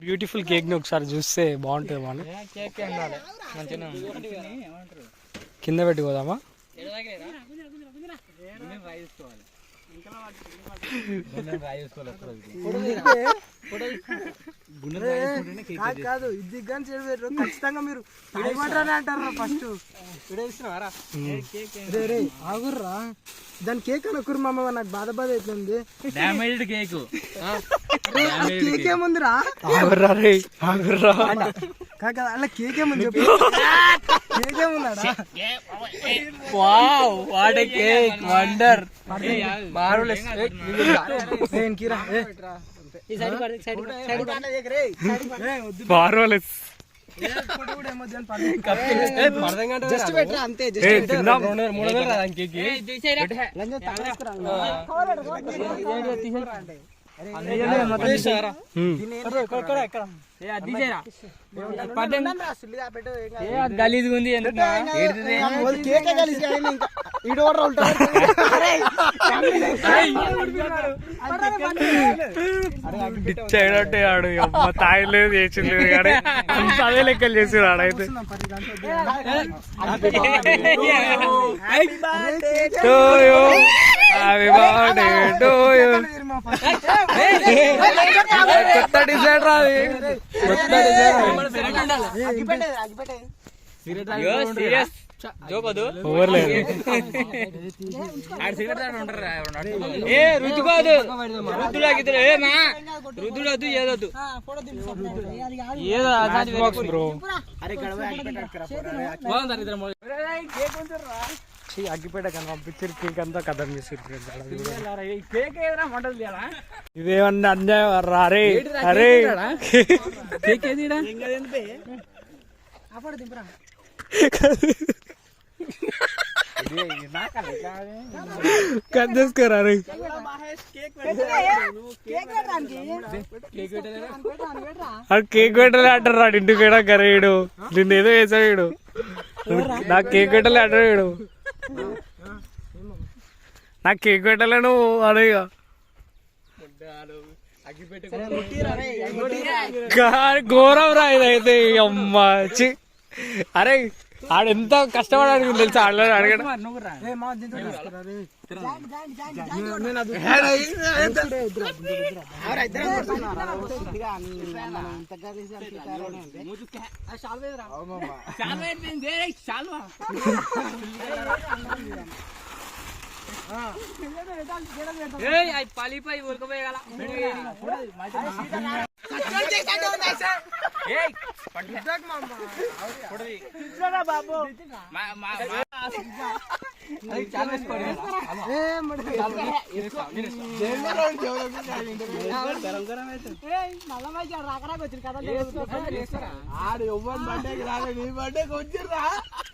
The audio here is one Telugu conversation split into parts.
బ్యూటిఫుల్ కేక్ ని ఒకసారి చూస్తే బాగుంటుంది మనం కింద పెట్టుకోదామా కాదు ఇది కానీ ఖచ్చితంగా మీరు అంటారా ఫస్ట్ ఆగుర్రా దాని కేక్ అనుకురు మామ నాకు బాధ అవుతుంది డ్యామేజ్డ్ కేక్ కేక్ ఏముందిరా ఆగుర్రా రే ఆగుర్రా కాక అలా కేక్ ఏముంది చెప్పు కేక్ ఏముందా wow what a cake wonder marvelous marvelous just పెట్టరా అంతే గలీజ్ ఉంది చేయడంటే ఆడు అమ్మ తాయలేదు చేసింది కానీ అంత అదే లెక్కలు చేసి ఆడైతే కొత్త డిజైన్ రాదు కొత్త డిజైన్ రుద్దుకోదు రుద్దుడొద్దు ఏదొద్దు ఏదో అగ్గిపేట కన్నా పంపించారు కేక్ అంతా కథం చేసారు ఇదేమన్నా అన్యాయం అరే అరే కేక్ ఏది కట్ చేసుకోరా అరే కేక్ పెట్టలే అంటారు రాడు ఇంటికి కూడా కరేడు నిన్ను ఏదో వేసాడు నాకు కేక్ పెట్టలే అంటాడు నాకు కేక్ పెట్టలే నువ్వు అడేగా ఘోరం రా ఇదైతే అమ్మా అరే ఆడెంత కష్టపడాడు తెలుసా ఆడలేదు అడగడం పాలిపై ఉరకపోయగల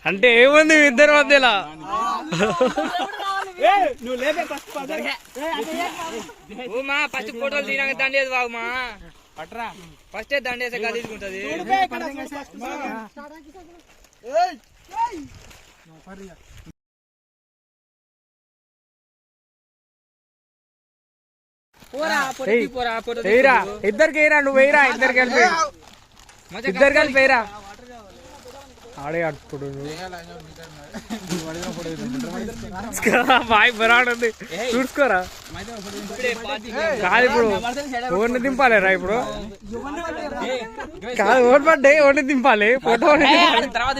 అంటే ఏముంది ఇద్దరు మధ్యలా నువ్వు లేపే ఫస్ట్ ఫోటోలు తినాక దండేది బాగు మా పట్రా ఫస్ట్ దండేసే గలీజుకుంటది ఇద్దరికి వేయరా నువ్వు వేయరా ఇద్దరికి కలిపి ఇద్దరు కలిపి వేయరా ఆడే అప్పుడు బాయ్ బరాడు ఉంది చూసుకోరా కాదు ఇప్పుడు ఓన్ని దింపాలేరా ఇప్పుడు కాదు ఓన్ పడ్డే ఓన్ని దింపాలి ఫోటో తర్వాత